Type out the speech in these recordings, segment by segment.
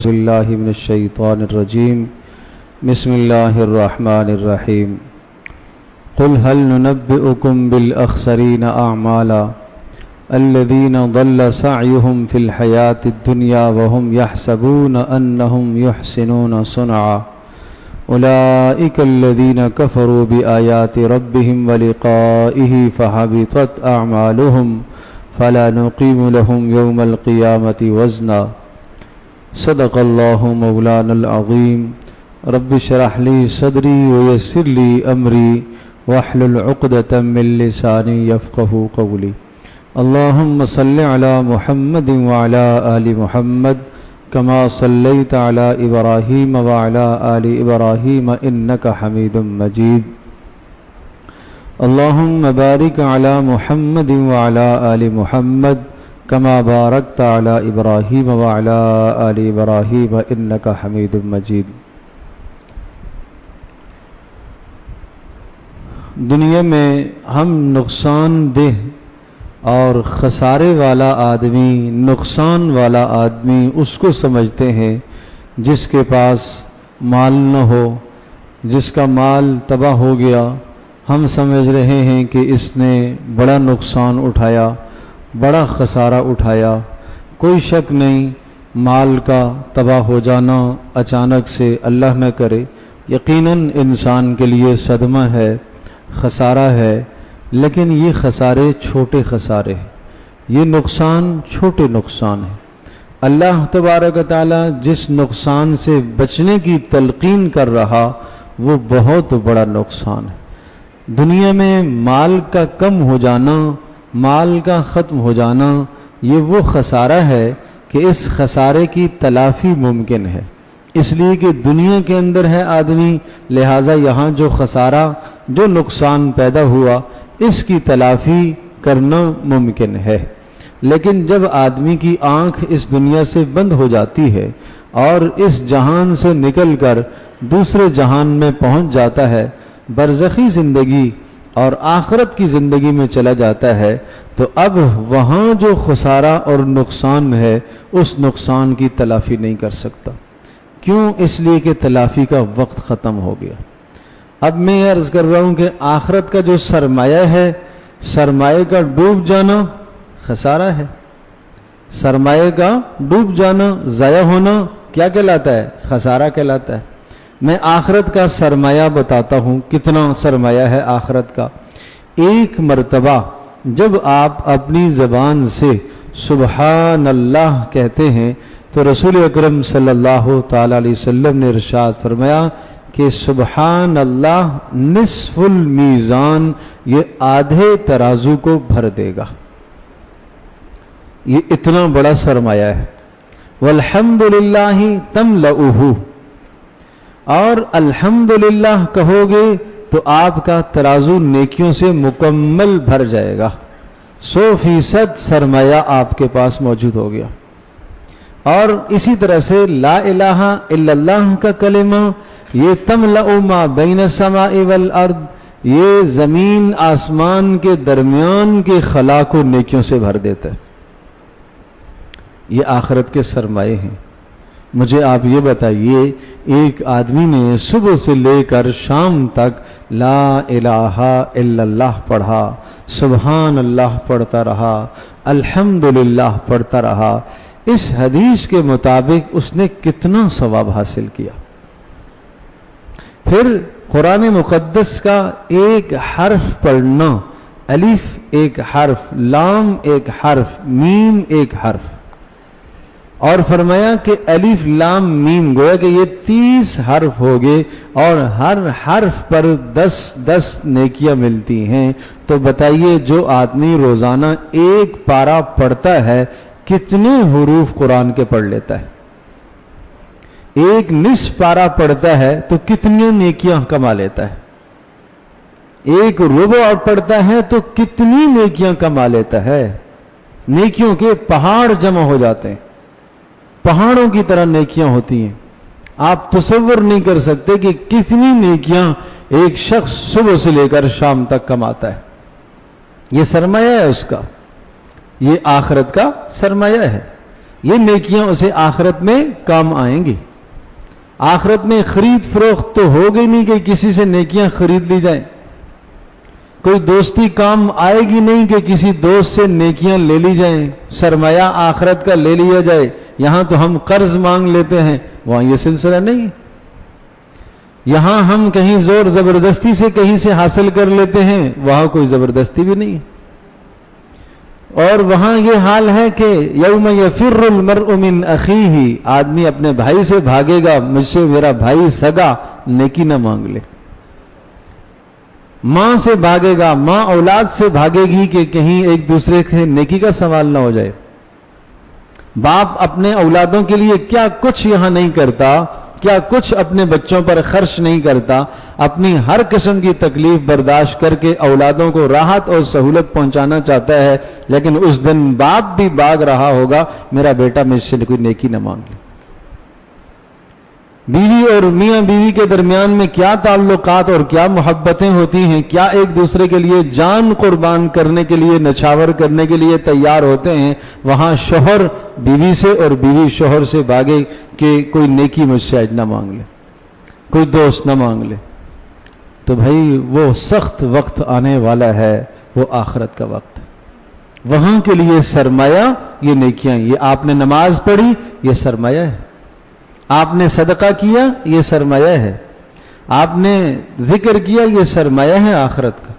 بالله من الشيطان الرجيم بسم الله الرحمن الرحيم قل هل ننبئكم بالأخسرين أعمالا الذين ضل سعيهم في الحياة الدنيا وهم يحسبون أنهم يحسنون صنعا أولئك الذين كفروا بآيات ربهم ولقائه فحبطت أعمالهم فلا نقيم لهم يوم القيامة وزنا صدق الله مولانا العظيم رب اشرح لي صدري ويسر لي أمري واحلل عقدة من لساني يفقهوا قولي اللهم صل على محمد وعلى آل محمد كما صليت على إبراهيم وعلى آل إبراهيم إنك حميد مجيد اللهم بارك على محمد وعلى آل محمد كما باركت على إبراهيم وعلى آل إبراهيم إنك حميد مجيد۔ دنیا میں ہم نقصان دہ اور خسارے والا آدمی، نقصان والا آدمی اس کو سمجھتے ہیں جس کے پاس مال نہ ہو، جس کا مال تباہ ہو گیا۔ ہم سمجھ رہے ہیں کہ اس نے بڑا نقصان اٹھایا، بڑا خسارہ اٹھایا۔ کوئی شک نہیں، مال کا تباہ ہو جانا اچانک سے اللہ نہ کرے یقیناً انسان کے لیے صدمہ ہے، خسارہ ہے، لیکن یہ خسارے چھوٹے خسارے ہیں، یہ نقصان چھوٹے نقصان ہیں۔ اللہ تبارک و تعالی جس نقصان سے بچنے کی تلقین کر رہا وہ بہت بڑا نقصان ہے۔ دنیا میں مال کا کم ہو جانا، مال کا ختم ہو جانا، یہ وہ خسارہ ہے کہ اس خسارے کی تلافی ممکن ہے، اس لیے کہ دنیا کے اندر ہے آدمی، لہٰذا یہاں جو خسارہ، جو نقصان پیدا ہوا اس کی تلافی کرنا ممکن ہے۔ لیکن جب آدمی کی آنکھ اس دنیا سے بند ہو جاتی ہے اور اس جہان سے نکل کر دوسرے جہان میں پہنچ جاتا ہے، برزخی زندگی اور آخرت کی زندگی میں چلا جاتا ہے، تو اب وہاں جو خسارہ اور نقصان ہے اس نقصان کی تلافی نہیں کر سکتا۔ کیوں؟ اس لیے کہ تلافی کا وقت ختم ہو گیا۔ اب میں یہ عرض کر رہا ہوں کہ آخرت کا جو سرمایہ ہے، سرمایہ کا ڈوب جانا خسارہ ہے۔ سرمایہ کا ڈوب جانا، ضائع ہونا کیا کہلاتا ہے؟ خسارہ کہلاتا ہے۔ میں آخرت کا سرمایہ بتاتا ہوں، کتنا سرمایہ ہے آخرت کا۔ ایک مرتبہ جب آپ اپنی زبان سے سبحان اللہ کہتے ہیں تو رسول اکرم صلی اللہ تعالی علیہ وسلم نے ارشاد فرمایا کہ سبحان اللہ نصف المیزان، یہ آدھے ترازو کو بھر دے گا۔ یہ اتنا بڑا سرمایہ ہے۔ والحمدللہ تملؤہ، اور الحمدللہ کہو گے تو آپ کا ترازو نیکیوں سے مکمل بھر جائے گا، 100% سرمایہ آپ کے پاس موجود ہو گیا۔ اور اسی طرح سے لا الہ الا اللہ کا کلمہ، یہ تملأ ما بین السماء والارض، یہ زمین آسمان کے درمیان کے خلا کو نیکیوں سے بھر دیتا ہے۔ یہ آخرت کے سرمایے ہیں۔ مجھے آپ یہ بتائیے، ایک آدمی نے صبح سے لے کر شام تک لا الہ الا اللہ پڑھا، سبحان اللہ پڑھتا رہا، الحمدللہ پڑھتا رہا، اس حدیث کے مطابق اس نے کتنا ثواب حاصل کیا؟ پھر قرآن مقدس کا ایک حرف پڑھنا، الف ایک حرف، لام ایک حرف، میم ایک حرف، اور فرمایا کہ الف لام میم، گویا کہ یہ 30 حرف ہو گئے اور ہر حرف پر 10 نیکیاں ملتی ہیں۔ تو بتائیے جو آدمی روزانہ ایک پارہ پڑھتا ہے کتنے حروف قرآن کے پڑھ لیتا ہے؟ ایک نصف پارہ پڑھتا ہے تو کتنی نیکیاں کما لیتا ہے؟ ایک ربع پڑھتا ہے تو کتنی نیکیاں کما لیتا ہے؟ نیکیوں کے پہاڑ جمع ہو جاتے ہیں، پہاڑوں کی طرح نیکیاں ہوتی ہیں۔ آپ تصور نہیں کر سکتے کہ کتنی نیکیاں ایک شخص صبح سے لے کر شام تک کماتا ہے۔ یہ سرمایہ ہے اس کا، یہ آخرت کا سرمایہ ہے۔ یہ نیکیاں اسے آخرت میں کام آئیں گی. آخرت میں خرید فروخت تو ہوگی نہیں کہ کسی سے نیکیاں خرید لی جائیں. کوئی دوستی کام آئے گی نہیں کہ کسی دوست سے نیکیاں لے لی جائیں، سرمایہ آخرت کا لے لیا جائے. یہاں تو ہم قرض مانگ لیتے ہیں، وہاں یہ سلسلہ نہیں. یہاں ہم کہیں زور زبردستی سے کہیں سے حاصل کر لیتے ہیں، وہاں کوئی زبردستی بھی نہیں. اور وہاں یہ حال ہے کہ یوم یفر المرء من اخیہ، آدمی اپنے بھائی سے بھاگے گا، مجھ سے میرا بھائی سگا نیکی نہ مانگ لے. ماں سے بھاگے گا، ماں اولاد سے بھاگے گی کہ کہیں ایک دوسرے کے نیکی کا سوال نہ ہو جائے. باپ اپنے اولادوں کے لیے کیا کچھ یہاں نہیں کرتا، کیا کچھ اپنے بچوں پر خرچ نہیں کرتا، اپنی ہر قسم کی تکلیف برداشت کر کے اولادوں کو راحت اور سہولت پہنچانا چاہتا ہے، لیکن اس دن باپ بھی بھاگ رہا ہوگا میرا بیٹا مجھ سے کوئی نیکی نہ مانگ لے. بیوی اور میاں بیوی کے درمیان میں کیا تعلقات اور کیا محبتیں ہوتی ہیں، کیا ایک دوسرے کے لیے جان قربان کرنے کے لیے، نچھاور کرنے کے لیے تیار ہوتے ہیں. وہاں شوہر بیوی سے اور بیوی شوہر سے بھاگے کہ کوئی نیکی مجھ سے آج نہ مانگ لے، کوئی دوست نہ مانگ لے. تو بھائی وہ سخت وقت آنے والا ہے، وہ آخرت کا وقت. وہاں کے لیے سرمایہ یہ نیکیاں. یہ آپ نے نماز پڑھی، یہ سرمایہ ہے. آپ نے صدقہ کیا، یہ سرمایہ ہے. آپ نے ذکر کیا، یہ سرمایہ ہے آخرت کا.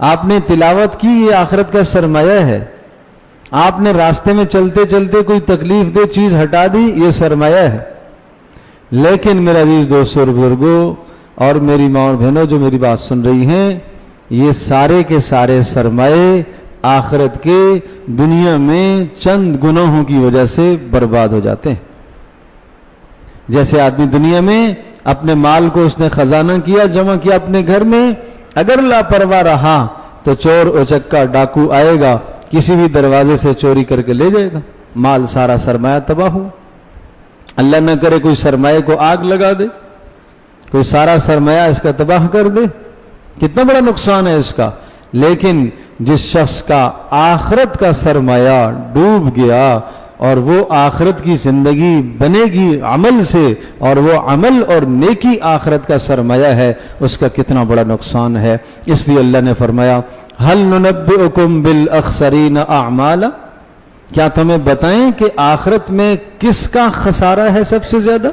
آپ نے تلاوت کی، یہ آخرت کا سرمایہ ہے. آپ نے راستے میں چلتے چلتے کوئی تکلیف دہ چیز ہٹا دی، یہ سرمایہ ہے. لیکن میرے عزیز دوستوں اور بزرگوں اور میری ماں اور بہنوں جو میری بات سن رہی ہیں، یہ سارے کے سارے سرمایے آخرت کے دنیا میں چند گناہوں کی وجہ سے برباد ہو جاتے ہیں. جیسے آدمی دنیا میں اپنے مال کو اس نے خزانہ کیا، جمع کیا اپنے گھر میں، اگر لاپرواہ رہا تو چور اچکا ڈاکو آئے گا، کسی بھی دروازے سے چوری کر کے لے جائے گا، مال سارا سرمایہ تباہ ہو. اللہ نہ کرے کوئی سرمایہ کو آگ لگا دے، کوئی سارا سرمایہ اس کا تباہ کر دے، کتنا بڑا نقصان ہے اس کا. لیکن جس شخص کا آخرت کا سرمایہ ڈوب گیا اور وہ آخرت کی زندگی بنے گی عمل سے، اور وہ عمل اور نیکی آخرت کا سرمایہ ہے، اس کا کتنا بڑا نقصان ہے. اس لیے اللہ نے فرمایا هل ننبئکم بالاخسرین اعمالا، کیا تمہیں بتائیں کہ آخرت میں کس کا خسارہ ہے سب سے زیادہ؟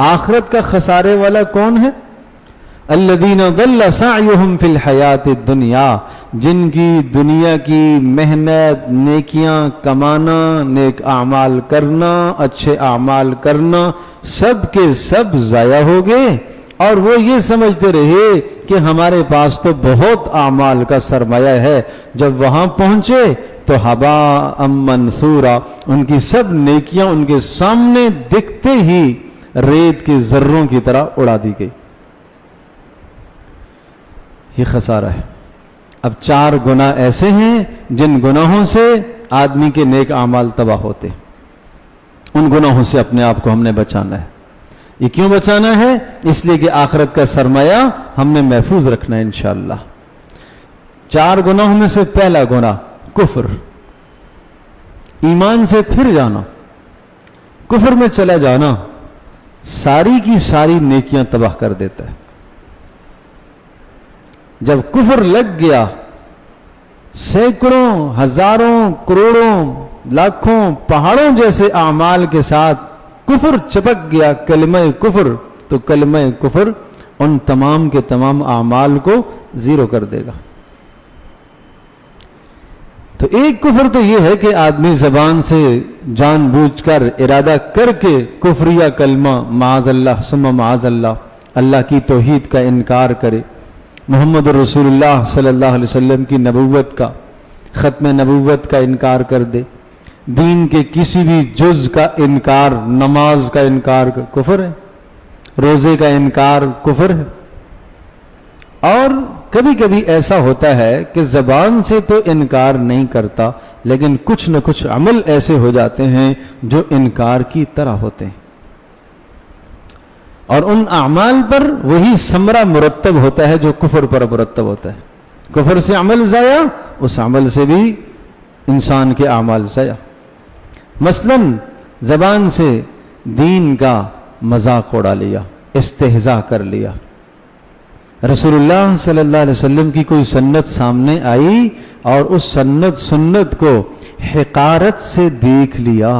آخرت کا خسارے والا کون ہے؟ الذین ضل سعیہم فی الحیات الدنیا، جن کی دنیا کی محنت، نیکیاں کمانا، نیک اعمال کرنا، اچھے اعمال کرنا، سب کے سب ضائع ہو گئے، اور وہ یہ سمجھتے رہے کہ ہمارے پاس تو بہت اعمال کا سرمایہ ہے. جب وہاں پہنچے تو حباء منثورا، ان کی سب نیکیاں ان کے سامنے دکھتے ہی ریت کے ذروں کی طرح اڑا دی گئی. یہ خسارہ ہے. اب 4 گناہ ایسے ہیں جن گناہوں سے آدمی کے نیک اعمال تباہ ہوتے. ان گناہوں سے اپنے آپ کو ہم نے بچانا ہے. یہ کیوں بچانا ہے؟ اس لیے کہ آخرت کا سرمایہ ہم نے محفوظ رکھنا ہے انشاءاللہ. 4 گناہوں میں سے پہلا گناہ کفر، ایمان سے پھر جانا، کفر میں چلا جانا ساری کی ساری نیکیاں تباہ کر دیتا ہے. جب کفر لگ گیا، سینکڑوں، ہزاروں، کروڑوں، لاکھوں، پہاڑوں جیسے اعمال کے ساتھ کفر چپک گیا، کلمہ کفر، تو کلمہ کفر ان تمام کے تمام اعمال کو زیرو کر دے گا. تو ایک کفر تو یہ ہے کہ آدمی زبان سے جان بوجھ کر ارادہ کر کے کفریہ کلمہ معاذ اللہ ثم معاذ اللہ، اللہ کی توحید کا انکار کرے، محمد رسول اللہ صلی اللہ علیہ وسلم کی نبوت کا، ختم نبوت کا انکار کر دے، دین کے کسی بھی جز کا انکار، نماز کا انکار کفر ہے، روزے کا انکار کفر ہے. اور کبھی کبھی ایسا ہوتا ہے کہ زبان سے تو انکار نہیں کرتا، لیکن کچھ نہ کچھ عمل ایسے ہو جاتے ہیں جو انکار کی طرح ہوتے ہیں، اور ان اعمال پر وہی ثمرہ مرتب ہوتا ہے جو کفر پر مرتب ہوتا ہے. کفر سے عمل ضائع، اس عمل سے بھی انسان کے اعمال ضائع. مثلاً زبان سے دین کا مذاق اڑا لیا، استہزاء کر لیا۔ رسول اللہ صلی اللہ علیہ وسلم کی کوئی سنت سامنے آئی اور اس سنت کو حقارت سے دیکھ لیا،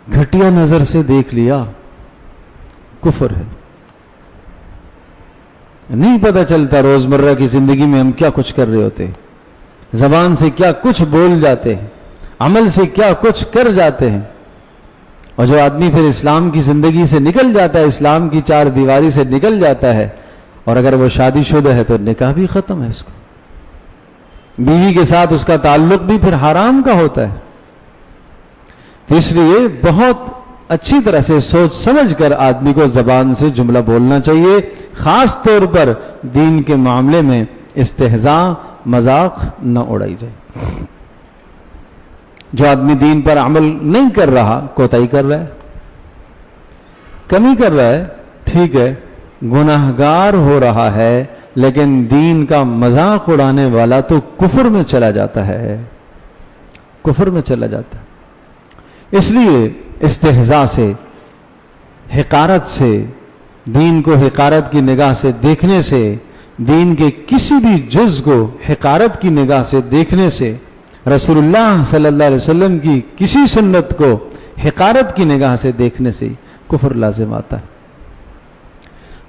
گھٹیا نظر سے دیکھ لیا، کفر ہے۔ نہیں پتہ چلتا روزمرہ کی زندگی میں ہم کیا کچھ کر رہے ہوتے، زبان سے کیا کچھ بول جاتے ہیں، عمل سے کیا کچھ کر جاتے ہیں۔ اور جو آدمی پھر اسلام کی زندگی سے نکل جاتا ہے، اسلام کی چار دیواری سے نکل جاتا ہے، اور اگر وہ شادی شدہ ہے تو نکاح بھی ختم ہے، اس کو بیوی کے ساتھ اس کا تعلق بھی پھر حرام کا ہوتا ہے۔ تو اس لیے بہت اچھی طرح سے سوچ سمجھ کر آدمی کو زبان سے جملہ بولنا چاہیے، خاص طور پر دین کے معاملے میں استہزاء مذاق نہ اڑائی جائے۔ جو آدمی دین پر عمل نہیں کر رہا، کوتاہی کر رہا ہے، کمی کر رہا ہے، ٹھیک ہے، گناہگار ہو رہا ہے، لیکن دین کا مذاق اڑانے والا تو کفر میں چلا جاتا ہے، کفر میں چلا جاتا ہے۔ اس لیے استہزاء سے، حقارت سے، دین کو حقارت کی نگاہ سے دیکھنے سے، دین کے کسی بھی جز کو حقارت کی نگاہ سے دیکھنے سے، رسول اللہ صلی اللہ علیہ وسلم کی کسی سنت کو حقارت کی نگاہ سے دیکھنے سے کفر لازم آتا ہے۔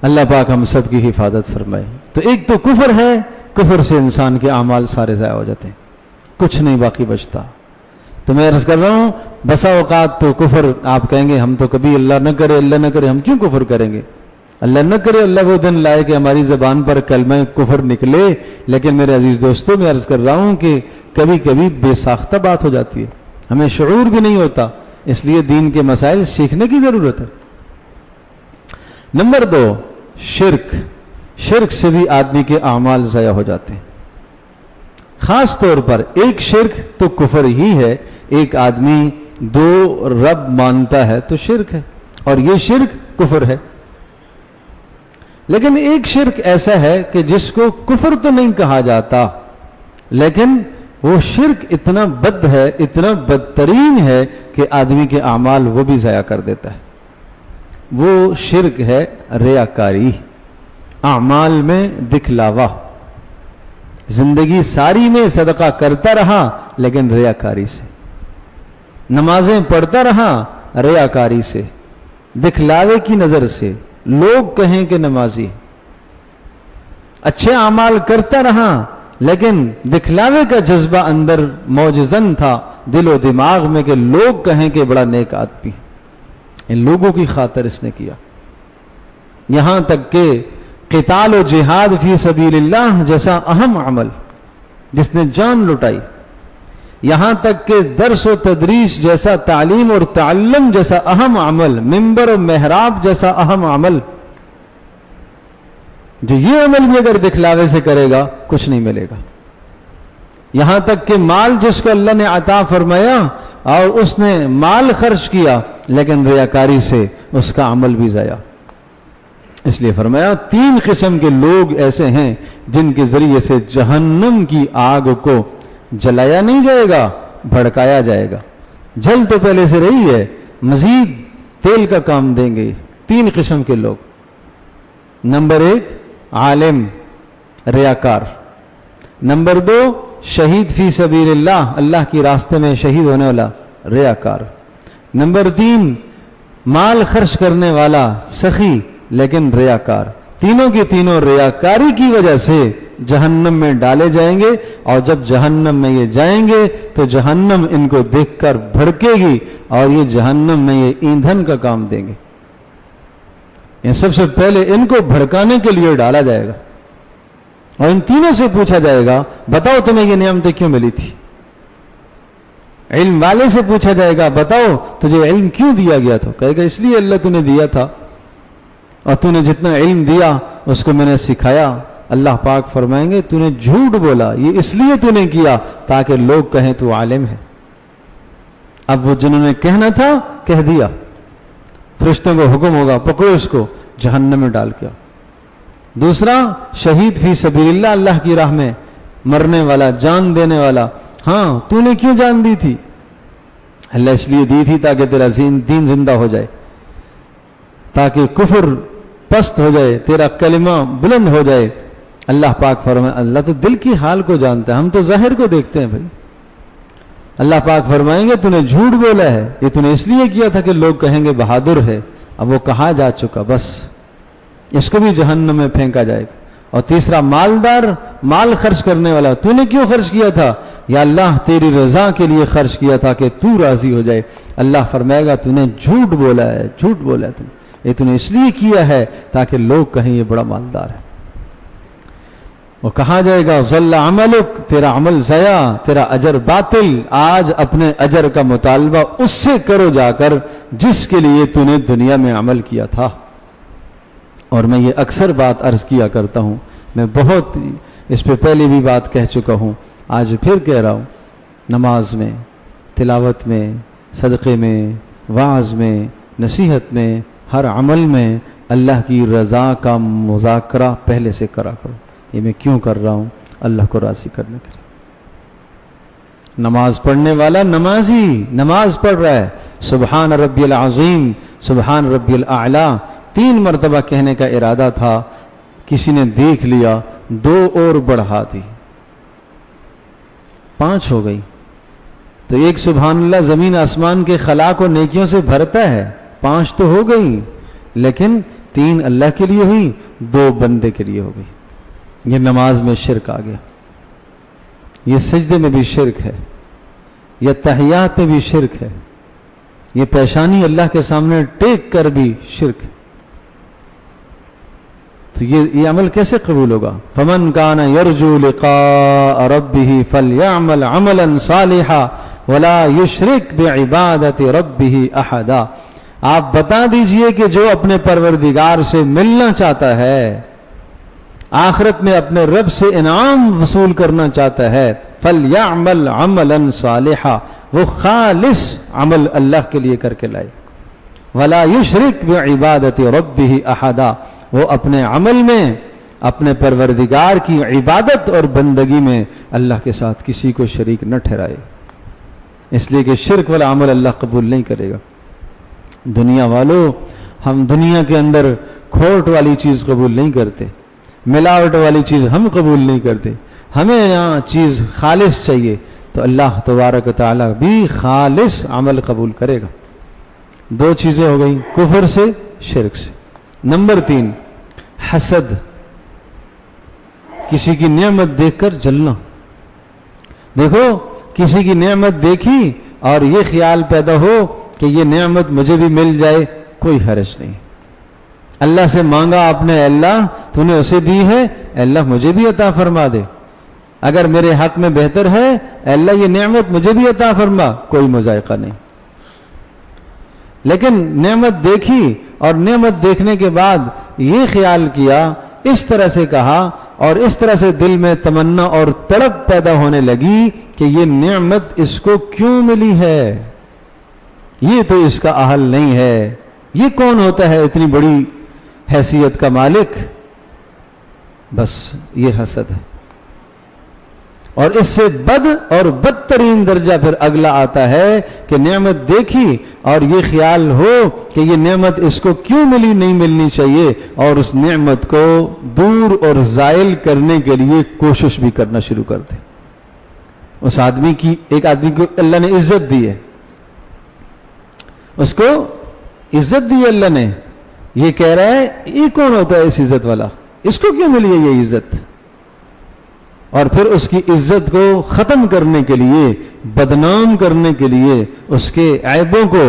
اللہ پاک ہم سب کی حفاظت فرمائے۔ تو ایک تو کفر ہے، کفر سے انسان کے اعمال سارے ضائع ہو جاتے ہیں، کچھ نہیں باقی بچتا۔ تو میں عرض کر رہا ہوں، بسا اوقات تو کفر آپ کہیں گے ہم تو کبھی اللہ نہ کرے، اللہ نہ کرے، ہم کیوں کفر کریں گے؟ اللہ نہ کرے اللہ وہ دن لائے کہ ہماری زبان پر کلمہ کفر نکلے، لیکن میرے عزیز دوستوں میں عرض کر رہا ہوں کہ کبھی کبھی بے ساختہ بات ہو جاتی ہے، ہمیں شعور بھی نہیں ہوتا، اس لیے دین کے مسائل سیکھنے کی ضرورت ہے۔ نمبر 2، شرک۔ شرک سے بھی آدمی کے اعمال ضائع ہو جاتے ہیں۔ خاص طور پر ایک شرک تو کفر ہی ہے، ایک آدمی دو رب مانتا ہے تو شرک ہے، اور یہ شرک کفر ہے۔ لیکن ایک شرک ایسا ہے کہ جس کو کفر تو نہیں کہا جاتا، لیکن وہ شرک اتنا بد ہے، اتنا بدترین ہے کہ آدمی کے اعمال وہ بھی ضائع کر دیتا ہے۔ وہ شرک ہے ریاکاری، اعمال میں دکھلاوا۔ زندگی ساری میں صدقہ کرتا رہا لیکن ریاکاری سے، نمازیں پڑھتا رہا ریاکاری سے، دکھلاوے کی نظر سے، لوگ کہیں کہ نمازی، اچھے اعمال کرتا رہا لیکن دکھلاوے کا جذبہ اندر موجزن تھا دل و دماغ میں کہ لوگ کہیں کہ بڑا نیک آدمی، ان لوگوں کی خاطر اس نے کیا۔ یہاں تک کہ قتال و جہاد فی سبیل اللہ جیسا اہم عمل جس نے جان لٹائی، یہاں تک کہ درس و تدریس جیسا، تعلیم اور تعلم جیسا اہم عمل، منبر و محراب جیسا اہم عمل، جو یہ عمل بھی اگر دکھلاوے سے کرے گا کچھ نہیں ملے گا۔ یہاں تک کہ مال جس کو اللہ نے عطا فرمایا اور اس نے مال خرچ کیا لیکن ریاکاری سے اس کا عمل بھی ضائع۔ اس لیے فرمایا 3 قسم کے لوگ ایسے ہیں جن کے ذریعے سے جہنم کی آگ کو جلایا نہیں جائے گا، بھڑکایا جائے گا۔ جل تو پہلے سے رہی ہے، مزید تیل کا کام دیں گے۔ 3 قسم کے لوگ۔ نمبر 1 عالم ریاکار، نمبر 2 شہید فی سبیل اللہ، اللہ کی راستے میں شہید ہونے والا ریاکار، نمبر 3 مال خرچ کرنے والا سخی لیکن ریاکار۔ تینوں کی تینوں ریاکاری کی وجہ سے جہنم میں ڈالے جائیں گے، اور جب جہنم میں یہ جائیں گے تو جہنم ان کو دیکھ کر بھڑکے گی اور یہ جہنم میں یہ ایندھن کا کام دیں گے۔ یہ سب سے پہلے ان کو بھڑکانے کے لیے ڈالا جائے گا، اور ان تینوں سے پوچھا جائے گا بتاؤ تمہیں یہ نعمتیں کیوں ملی تھی؟ علم والے سے پوچھا جائے گا بتاؤ تجھے علم کیوں دیا گیا تھا؟ کہے گا اس لیے اللہ تو نے دیا تھا، اور تو نے جتنا علم دیا اس کو میں نے سکھایا۔ اللہ پاک فرمائیں گے تو نے جھوٹ بولا، یہ اس لیے تو نے کیا تاکہ لوگ کہیں تو عالم ہے۔ اب وہ جنہوں نے کہنا تھا کہہ دیا، فرشتوں کو حکم ہوگا پکڑو اس کو جہنم میں ڈال کیا۔ دوسرا شہید فی سبیل اللہ، اللہ کی راہ میں مرنے والا، جان دینے والا۔ ہاں تو نے کیوں جان دی تھی؟ اللہ اس لیے دی تھی تاکہ تیرا دین زندہ ہو جائے، تاکہ کفر پست ہو جائے، تیرا کلمہ بلند ہو جائے۔ اللہ پاک فرمائے، اللہ تو دل کی حال کو جانتا ہے، ہم تو ظاہر کو دیکھتے ہیں بھائی۔ اللہ پاک فرمائیں گے تو نے جھوٹ بولا ہے، یہ تو نے اس لیے کیا تھا کہ لوگ کہیں گے بہادر ہے، اب وہ کہا جا چکا، بس اس کو بھی جہنم میں پھینکا جائے گا۔ اور تیسرا مالدار، مال خرچ کرنے والا، تو نے کیوں خرچ کیا تھا؟ یا اللہ تیری رضا کے لیے خرچ کیا تھا کہ تو راضی ہو جائے۔ اللہ فرمائے گا تو نے جھوٹ بولا ہے، جھوٹ بولا ہے، یہ تو نے اس لیے کیا ہے تاکہ لوگ کہیں یہ بڑا مالدار ہے۔ وہ کہا جائے گا ضل عملک، تیرا عمل ضیاء، تیرا اجر باطل، آج اپنے اجر کا مطالبہ اس سے کرو جا کر جس کے لیے تو نے دنیا میں عمل کیا تھا۔ اور میں یہ اکثر بات عرض کیا کرتا ہوں، میں بہت اس پہ پہلے بھی بات کہہ چکا ہوں، آج پھر کہہ رہا ہوں، نماز میں، تلاوت میں، صدقے میں، وعظ میں، نصیحت میں، ہر عمل میں اللہ کی رضا کا مذاکرہ پہلے سے کرا کرو۔ یہ میں کیوں کر رہا ہوں؟ اللہ کو راضی کرنے کے لیے۔ نماز پڑھنے والا نمازی نماز پڑھ رہا ہے، سبحان ربی العظیم، سبحان ربی الاعلی 3 مرتبہ کہنے کا ارادہ تھا، کسی نے دیکھ لیا، 2 اور بڑھا دی، 5 ہو گئی۔ تو ایک سبحان اللہ زمین آسمان کے خلا کو نیکیوں سے بھرتا ہے، 5 تو ہو گئی، لیکن 3 اللہ کے لیے ہوئی، 2 بندے کے لیے ہو گئی۔ یہ نماز میں شرک آ گیا، یہ سجدے میں بھی شرک ہے، یہ تحیات میں بھی شرک ہے، یہ پیشانی اللہ کے سامنے ٹیک کر بھی شرک ہے۔ تو یہ عمل کیسے قبول ہوگا؟ فمن کان یرجو لقاء ربہ فلیعمل عملا صالحا ولا یشرک بعبادت ربہ احدا۔ آپ بتا دیجئے کہ جو اپنے پروردگار سے ملنا چاہتا ہے، آخرت میں اپنے رب سے انعام وصول کرنا چاہتا ہے، فلیعمل عملا صالحا، وہ خالص عمل اللہ کے لیے کر کے لائے، ولا یشرک بعبادت ربہ احدا، وہ اپنے عمل میں اپنے پروردگار کی عبادت اور بندگی میں اللہ کے ساتھ کسی کو شریک نہ ٹھہرائے، اس لیے کہ شرک والا عمل اللہ قبول نہیں کرے گا۔ دنیا والوں، ہم دنیا کے اندر کھوٹ والی چیز قبول نہیں کرتے، ملاوٹ والی چیز ہم قبول نہیں کرتے، ہمیں یہاں چیز خالص چاہیے، تو اللہ تبارک و تعالیٰ بھی خالص عمل قبول کرے گا۔ 2 چیزیں ہو گئیں، کفر سے، شرک سے۔ نمبر 3، حسد، کسی کی نعمت دیکھ کر جلنا۔ دیکھو کسی کی نعمت دیکھی اور یہ خیال پیدا ہو کہ یہ نعمت مجھے بھی مل جائے، کوئی حرج نہیں۔ اللہ سے مانگا آپ نے، اللہ تو نے اسے دی ہے، اللہ مجھے بھی عطا فرما دے، اگر میرے حق میں بہتر ہے اللہ یہ نعمت مجھے بھی عطا فرما، کوئی مذائقہ نہیں۔ لیکن نعمت دیکھی اور نعمت دیکھنے کے بعد یہ خیال کیا، اس طرح سے کہا اور اس طرح سے دل میں تمنا اور تڑپ پیدا ہونے لگی کہ یہ نعمت اس کو کیوں ملی ہے، یہ تو اس کا اہل نہیں ہے، یہ کون ہوتا ہے اتنی بڑی حیثیت کا مالک، بس یہ حسد ہے۔ اور اس سے بد اور بدترین درجہ پھر اگلا آتا ہے کہ نعمت دیکھی اور یہ خیال ہو کہ یہ نعمت اس کو کیوں ملی، نہیں ملنی چاہیے، اور اس نعمت کو دور اور زائل کرنے کے لیے کوشش بھی کرنا شروع کر دے۔ اس آدمی کی، ایک آدمی کو اللہ نے عزت دی ہے، اس کو عزت دی اللہ نے، یہ کہہ رہا ہے یہ کون ہوتا ہے اس عزت والا، اس کو کیوں ملی ہے یہ عزت، اور پھر اس کی عزت کو ختم کرنے کے لیے، بدنام کرنے کے لیے اس کے عیبوں کو،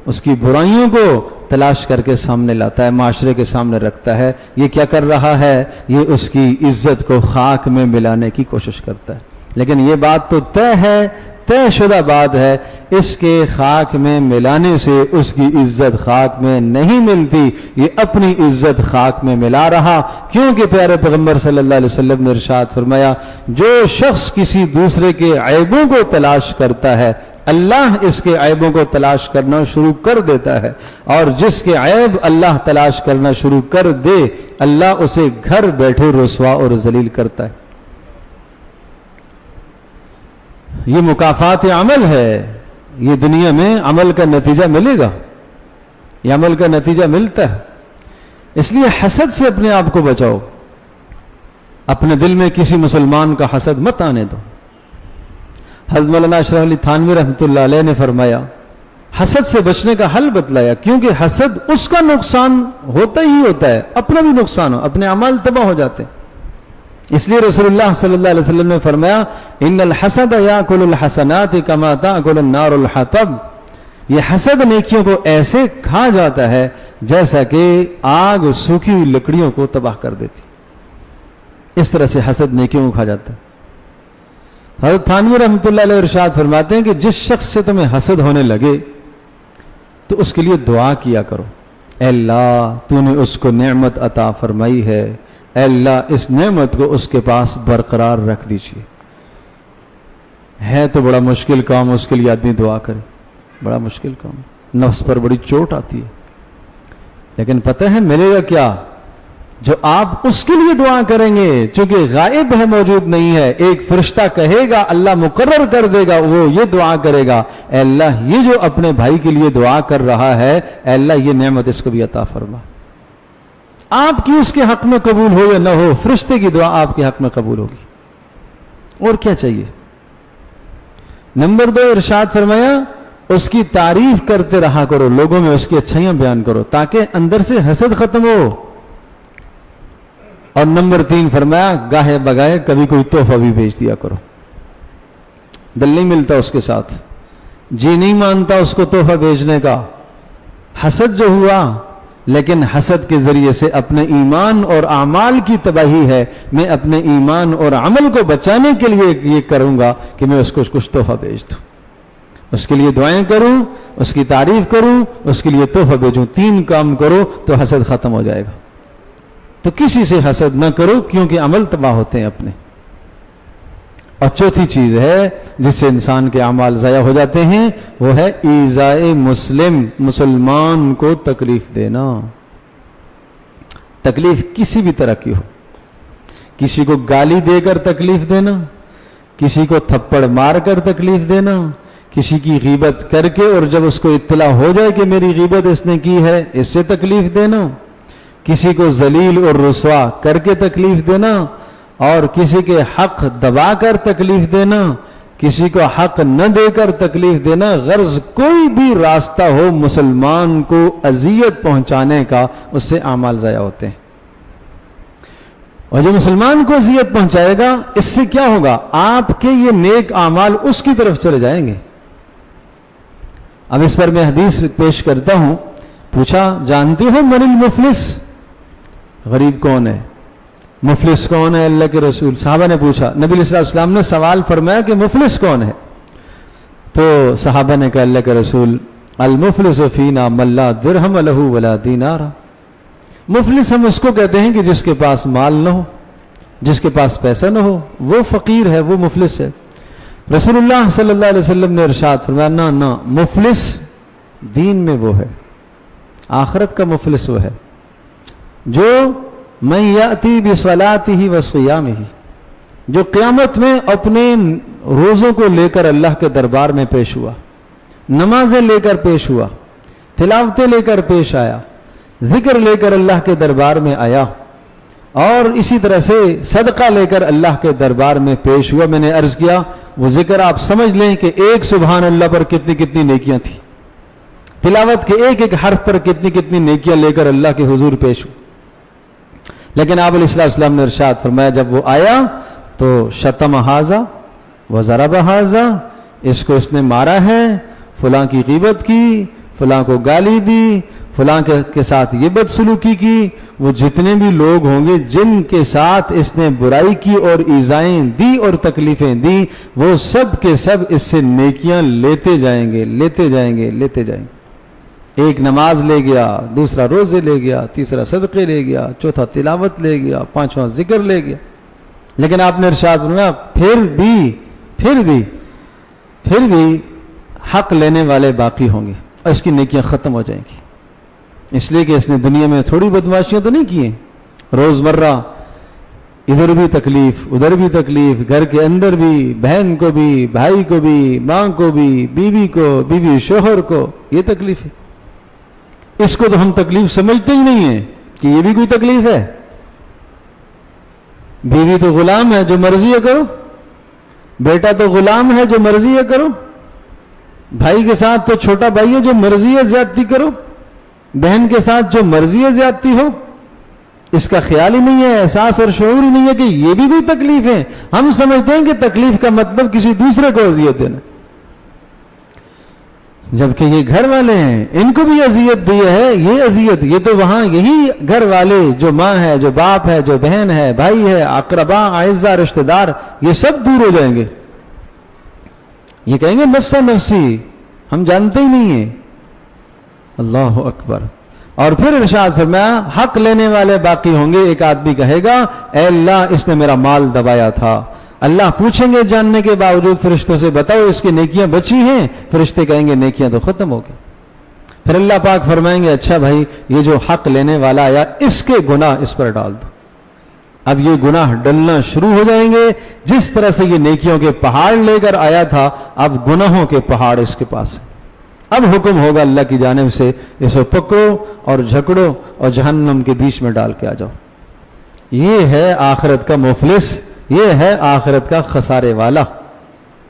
اس کی برائیوں کو تلاش کر کے سامنے لاتا ہے، معاشرے کے سامنے رکھتا ہے۔ یہ کیا کر رہا ہے؟ یہ اس کی عزت کو خاک میں ملانے کی کوشش کرتا ہے۔ لیکن یہ بات تو طے ہے، طے شدہ بات ہے، اس کے خاک میں ملانے سے اس کی عزت خاک میں نہیں ملتی، یہ اپنی عزت خاک میں ملا رہا، کیونکہ پیارے پیغمبر صلی اللہ علیہ وسلم نے ارشاد فرمایا، جو شخص کسی دوسرے کے عیبوں کو تلاش کرتا ہے اللہ اس کے عیبوں کو تلاش کرنا شروع کر دیتا ہے، اور جس کے عیب اللہ تلاش کرنا شروع کر دے اللہ اسے گھر بیٹھے رسوا اور ذلیل کرتا ہے۔ یہ مکافات عمل ہے، یہ دنیا میں عمل کا نتیجہ ملے گا، یہ عمل کا نتیجہ ملتا ہے. اس لیے حسد سے اپنے آپ کو بچاؤ، اپنے دل میں کسی مسلمان کا حسد مت آنے دو. حضرت مولانا اشرف علی تھانوی رحمۃ اللہ علیہ نے فرمایا، حسد سے بچنے کا حل بتلایا، کیونکہ حسد اس کا نقصان ہوتا ہی ہوتا ہے، اپنا بھی نقصان ہو، اپنے اعمال تباہ ہو جاتے ہیں. اس لیے رسول اللہ صلی اللہ علیہ وسلم نے فرمایا، ان الحسد یاکل الحسنات کما تاکل النار الحطب. یہ حسد نیکیوں کو ایسے کھا جاتا ہے جیسا کہ آگ سوکھی ہوئی لکڑیوں کو تباہ کر دیتی. اس طرح سے حسد نیکیوں کو کھا جاتا ہے. حضرت تھانوی رحمۃ اللہ علیہ ارشاد فرماتے ہیں کہ جس شخص سے تمہیں حسد ہونے لگے تو اس کے لیے دعا کیا کرو، اے اللہ تو نے اس کو نعمت عطا فرمائی ہے، اے اللہ اس نعمت کو اس کے پاس برقرار رکھ دیجیے. ہے تو بڑا مشکل کام اس کے لیے آدمی دعا کرے، بڑا مشکل کام، نفس پر بڑی چوٹ آتی ہے. لیکن پتہ ہے ملے گا کیا؟ جو آپ اس کے لیے دعا کریں گے، چونکہ غائب ہے، موجود نہیں ہے، ایک فرشتہ کہے گا، اللہ مقرر کر دے گا، وہ یہ دعا کرے گا، اے اللہ یہ جو اپنے بھائی کے لیے دعا کر رہا ہے، اے اللہ یہ نعمت اس کو بھی عطا فرما. آپ کی اس کے حق میں قبول ہو یا نہ ہو، فرشتے کی دعا آپ کے حق میں قبول ہوگی. اور کیا چاہیے؟ نمبر 2 ارشاد فرمایا، اس کی تعریف کرتے رہا کرو، لوگوں میں اس کی اچھائیاں بیان کرو تاکہ اندر سے حسد ختم ہو. اور نمبر 3 فرمایا، گاہے بگائے کبھی کوئی تحفہ بھی بھیج دیا کرو. دل نہیں ملتا اس کے ساتھ، جی نہیں مانتا اس کو تحفہ بھیجنے کا. حسد جو ہوا، لیکن حسد کے ذریعے سے اپنے ایمان اور اعمال کی تباہی ہے. میں اپنے ایمان اور عمل کو بچانے کے لیے یہ کروں گا کہ میں اس کو کچھ تحفہ بھیج دوں، اس کے لیے دعائیں کروں، اس کی تعریف کروں، اس کے لیے تحفہ بھیجوں. 3 کام کرو تو حسد ختم ہو جائے گا. تو کسی سے حسد نہ کرو، کیونکہ عمل تباہ ہوتے ہیں اپنے. اور چوتھی چیز ہے جس سے انسان کے اعمال ضائع ہو جاتے ہیں، وہ ہے ایذائے مسلم، مسلمان کو تکلیف دینا. تکلیف کسی بھی طرح کی ہو، کسی کو گالی دے کر تکلیف دینا، کسی کو تھپڑ مار کر تکلیف دینا، کسی کی غیبت کر کے اور جب اس کو اطلاع ہو جائے کہ میری غیبت اس نے کی ہے اس سے تکلیف دینا، کسی کو ذلیل اور رسوا کر کے تکلیف دینا، اور کسی کے حق دبا کر تکلیف دینا، کسی کو حق نہ دے کر تکلیف دینا. غرض کوئی بھی راستہ ہو مسلمان کو اذیت پہنچانے کا، اس سے اعمال ضائع ہوتے ہیں. اور جو مسلمان کو اذیت پہنچائے گا، اس سے کیا ہوگا؟ آپ کے یہ نیک اعمال اس کی طرف چلے جائیں گے. اب اس پر میں حدیث پیش کرتا ہوں. پوچھا، جانتے ہو من المفلس؟ غریب کون ہے؟ مفلس کون ہے؟ اللہ کے رسول. صحابہ نے پوچھا، نبی علیہ السلام نے سوال فرمایا کہ مفلس کون ہے؟ تو صحابہ نے کہا، اللہ کے رسول، المفلس فینا من لا درہم لہ ولا دینار. مفلس ہم اس کو کہتے ہیں کہ جس کے پاس مال نہ ہو، جس کے پاس پیسہ نہ ہو، وہ فقیر ہے، وہ مفلس ہے. رسول اللہ صلی اللہ علیہ وسلم نے ارشاد فرمایا، نہ مفلس دین میں وہ ہے، آخرت کا مفلس وہ ہے جو من یاتی بصلاتہ وصیامہ، جو قیامت میں اپنے روزوں کو لے کر اللہ کے دربار میں پیش ہوا، نمازیں لے کر پیش ہوا، تلاوتیں لے کر پیش آیا، ذکر لے کر اللہ کے دربار میں آیا، اور اسی طرح سے صدقہ لے کر اللہ کے دربار میں پیش ہوا. میں نے عرض کیا وہ ذکر آپ سمجھ لیں کہ ایک سبحان اللہ پر کتنی کتنی نیکیاں تھیں، تلاوت کے ایک ایک حرف پر کتنی کتنی نیکیاں لے کر اللہ کے حضور پیش ہو. لیکن آپ علیہ السلام نے ارشاد فرمایا، جب وہ آیا تو شتم ھذا وضرب ھذا، اس کو اس نے مارا ہے، فلاں کی غیبت کی، فلاں کو گالی دی، فلاں کے ساتھ یہ بدسلوکی کی. وہ جتنے بھی لوگ ہوں گے جن کے ساتھ اس نے برائی کی اور ایذائیں دی اور تکلیفیں دی، وہ سب کے سب اس سے نیکیاں لیتے جائیں گے، لیتے جائیں گے، لیتے جائیں گے. ایک نماز لے گیا، دوسرا روزے لے گیا، تیسرا صدقے لے گیا، چوتھا تلاوت لے گیا، پانچواں ذکر لے گیا. لیکن آپ نے ارشاد فرمایا پھر بھی حق لینے والے باقی ہوں گے اور اس کی نیکیاں ختم ہو جائیں گی. اس لیے کہ اس نے دنیا میں تھوڑی بدماشیاں تو نہیں کی ہیں، روزمرہ ادھر بھی تکلیف ادھر بھی تکلیف، گھر کے اندر بھی، بہن کو بھی، بھائی کو بھی، ماں کو بھی، بیوی کو، بیوی شوہر کو، یہ تکلیف ہے۔ اس کو تو ہم تکلیف سمجھتے ہی نہیں ہیں کہ یہ بھی کوئی تکلیف ہے۔ بیوی تو غلام ہے، جو مرضی ہے کرو، بیٹا تو غلام ہے، جو مرضی ہے کرو، بھائی کے ساتھ تو چھوٹا بھائی ہے، جو مرضی ہے زیادتی کرو، بہن کے ساتھ جو مرضی ہے زیادتی ہو۔ اس کا خیال ہی نہیں ہے، احساس اور شعور ہی نہیں ہے کہ یہ بھی کوئی تکلیف ہے۔ ہم سمجھتے ہیں کہ تکلیف کا مطلب کسی دوسرے کو اذیت دینا، جبکہ یہ گھر والے ہیں، ان کو بھی اذیت دی ہے۔ یہ اذیت یہ تو وہاں یہی گھر والے، جو ماں ہے، جو باپ ہے، جو بہن ہے، بھائی ہے، اقربا، اعزہ، رشتہ دار، یہ سب دور ہو جائیں گے۔ یہ کہیں گے نفسا نفسی، ہم جانتے ہی نہیں ہیں۔ اللہ اکبر۔ اور پھر ارشاد فرمایا حق لینے والے باقی ہوں گے۔ ایک آدمی کہے گا اے اللہ اس نے میرا مال دبایا تھا، اللہ پوچھیں گے جاننے کے باوجود فرشتوں سے بتاؤ اس کی نیکیاں بچی ہیں؟ فرشتے کہیں گے نیکیاں تو ختم ہو گئی۔ پھر اللہ پاک فرمائیں گے اچھا بھائی یہ جو حق لینے والا آیا اس کے گناہ اس پر ڈال دو۔ اب یہ گناہ ڈلنا شروع ہو جائیں گے۔ جس طرح سے یہ نیکیوں کے پہاڑ لے کر آیا تھا، اب گناہوں کے پہاڑ اس کے پاس ہیں۔ اب حکم ہوگا اللہ کی جانب سے اسے پکڑو اور جھکڑو اور جہنم کے بیچ میں ڈال کے آ جاؤ۔ یہ ہے آخرت کا مفلس، یہ ہے آخرت کا خسارے والا۔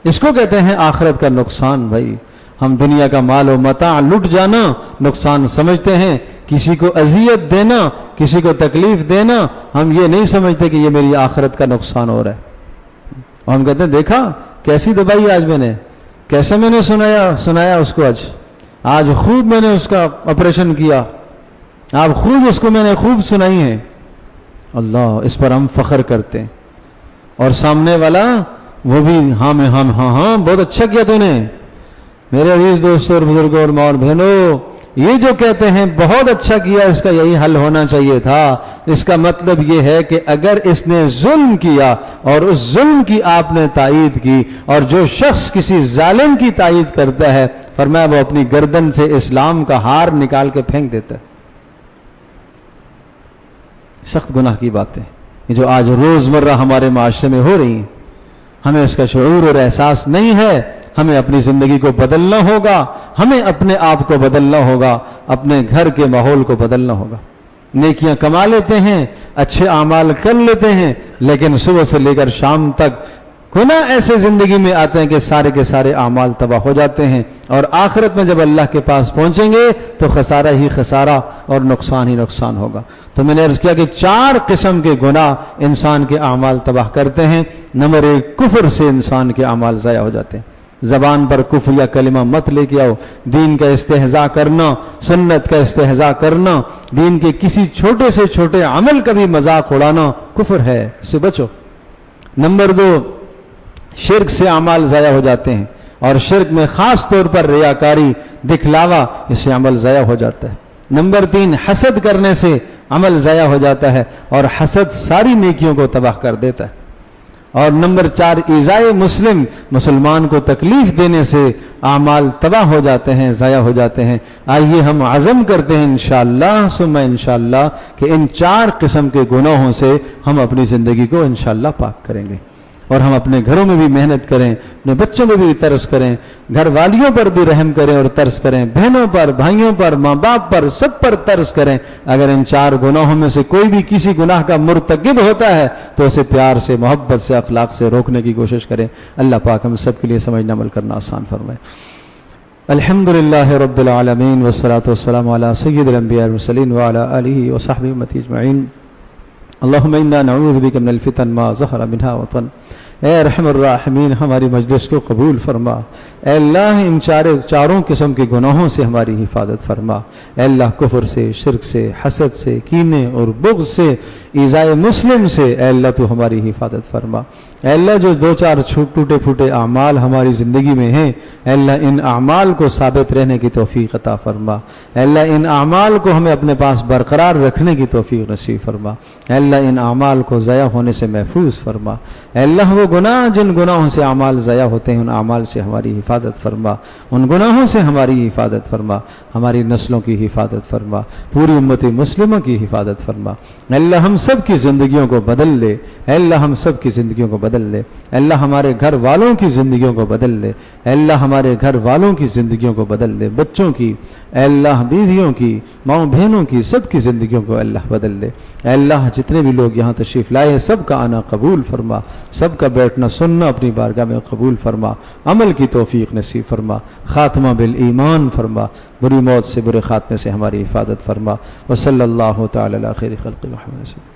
اس کو کہتے ہیں آخرت کا نقصان۔ بھائی ہم دنیا کا مال و متاع لٹ جانا نقصان سمجھتے ہیں، کسی کو اذیت دینا، کسی کو تکلیف دینا، ہم یہ نہیں سمجھتے کہ یہ میری آخرت کا نقصان ہو رہا ہے۔ اور ہم کہتے ہیں دیکھا کیسی دبائی آج میں نے، کیسے میں نے سنایا اس کو، آج خوب میں نے اس کا آپریشن کیا، آپ خوب اس کو میں نے خوب سنائی ہے۔ اللہ اس پر ہم فخر کرتے ہیں، اور سامنے والا وہ بھی ہاں میں ہاں بہت اچھا کیا تو نے۔ میرے عزیز دوستوں اور بزرگوں اور ماں اور بہنوں، یہ جو کہتے ہیں بہت اچھا کیا، اس کا یہی حل ہونا چاہیے تھا۔ اس کا مطلب یہ ہے کہ اگر اس نے ظلم کیا اور اس ظلم کی آپ نے تائید کی، اور جو شخص کسی ظالم کی تائید کرتا ہے فرمایا وہ اپنی گردن سے اسلام کا ہار نکال کے پھینک دیتا ہے۔ سخت گناہ کی باتیں یہ جو آج روزمرہ ہمارے معاشرے میں ہو رہی ہیں، ہمیں اس کا شعور اور احساس نہیں ہے۔ ہمیں اپنی زندگی کو بدلنا ہوگا، ہمیں اپنے آپ کو بدلنا ہوگا، اپنے گھر کے ماحول کو بدلنا ہوگا۔ نیکیاں کما لیتے ہیں، اچھے اعمال کر لیتے ہیں، لیکن صبح سے لے کر شام تک گناہ ایسے زندگی میں آتے ہیں کہ سارے کے سارے اعمال تباہ ہو جاتے ہیں، اور آخرت میں جب اللہ کے پاس پہنچیں گے تو خسارہ ہی خسارہ اور نقصان ہی نقصان ہوگا۔ تو میں نے عرض کیا کہ 4 قسم کے گناہ انسان کے اعمال تباہ کرتے ہیں۔ نمبر 1، کفر سے انسان کے اعمال ضائع ہو جاتے ہیں۔ زبان پر کفر یا کلمہ مت لے کے آؤ، دین کا استہزاء کرنا، سنت کا استہزاء کرنا، دین کے کسی چھوٹے سے چھوٹے عمل کا بھی مذاق اڑانا کفر ہے، اس سے بچو۔ نمبر 2، شرک سے اعمال ضائع ہو جاتے ہیں، اور شرک میں خاص طور پر ریاکاری، دکھلاوا، اس سے عمل ضائع ہو جاتا ہے۔ نمبر 3، حسد کرنے سے عمل ضائع ہو جاتا ہے، اور حسد ساری نیکیوں کو تباہ کر دیتا ہے۔ اور نمبر 4، ایذائے مسلم، مسلمان کو تکلیف دینے سے اعمال تباہ ہو جاتے ہیں، ضائع ہو جاتے ہیں۔ آئیے ہم عزم کرتے ہیں انشاءاللہ ثم انشاءاللہ کہ ان 4 قسم کے گناہوں سے ہم اپنی زندگی کو انشاءاللہ پاک کریں گے، اور ہم اپنے گھروں میں بھی محنت کریں، اپنے بچوں میں بھی ترس کریں، گھر والیوں پر بھی رحم کریں اور ترس کریں، بہنوں پر، بھائیوں پر، ماں باپ پر، سب پر ترس کریں۔ اگر ان 4 گناہوں میں سے کوئی بھی کسی گناہ کا مرتکب ہوتا ہے تو اسے پیار سے، محبت سے، اخلاق سے روکنے کی کوشش کریں۔ اللہ پاک ہم سب کے لیے سمجھنا عمل کرنا آسان فرمائے۔ الحمدللہ رب العالمین والصلاة والسلام علی سید الانبیاء والمرسلین وعلی آلہ وصحبہ اجمعین۔ اللہم انا نعوذ بک من الفتن ما ظہر منہا وطن۔ اے ارحم الراحمین ہماری مجلس کو قبول فرما۔ اے اللہ ان 4 قسم کے گناہوں سے ہماری حفاظت فرما۔ اے اللہ کفر سے، شرک سے، حسد سے، کینے اور بغض سے، ایذائے مسلم سے، اے اللہ تو ہماری حفاظت فرما۔ اے اللہ جو 2-4 ٹوٹے پھوٹے اعمال ہماری زندگی میں ہیں، اے اللہ ان اعمال کو ثابت رہنے کی توفیق عطا فرما۔ اے اللہ ان اعمال کو ہمیں اپنے پاس برقرار رکھنے کی توفیق نصیب فرما۔ اے اللہ ان اعمال کو ضائع ہونے سے محفوظ فرما۔ اے اللہ وہ گناہ جن گناہوں سے اعمال ضائع ہوتے ہیں ان اعمال سے ہماری حفاظت فرما، ان گناہوں سے ہماری حفاظت فرما۔ ہماری نسلوں کی حفاظت فرما، پوری امت مسلمہ کی حفاظت فرما۔ اے اللہ ہم سب کی زندگیوں کو بدل لے، اے اللہ ہم سب کی زندگیوں کو بدل لے، اے اللہ ہمارے گھر والوں کی زندگیوں کو بدل لے، اے اللہ ہمارے گھر والوں کی زندگیوں کو بدل لے، بچوں کی، اے اللہ بیویوں کی، ماؤں بہنوں کی، سب کی زندگیوں کو اللہ بدل لے۔ اے اللہ جتنے بھی لوگ یہاں تشریف لائے ہیں سب کا آنا قبول فرما، سب کا بیٹھنا سننا اپنی بارگاہ میں قبول فرما، عمل کی توفیق نصیب فرما، خاتمہ بالایمان فرما، بری موت سے برے خاتمے سے ہماری حفاظت فرما۔ وصلی اللہ تعالی علی خیر خلق محمد۔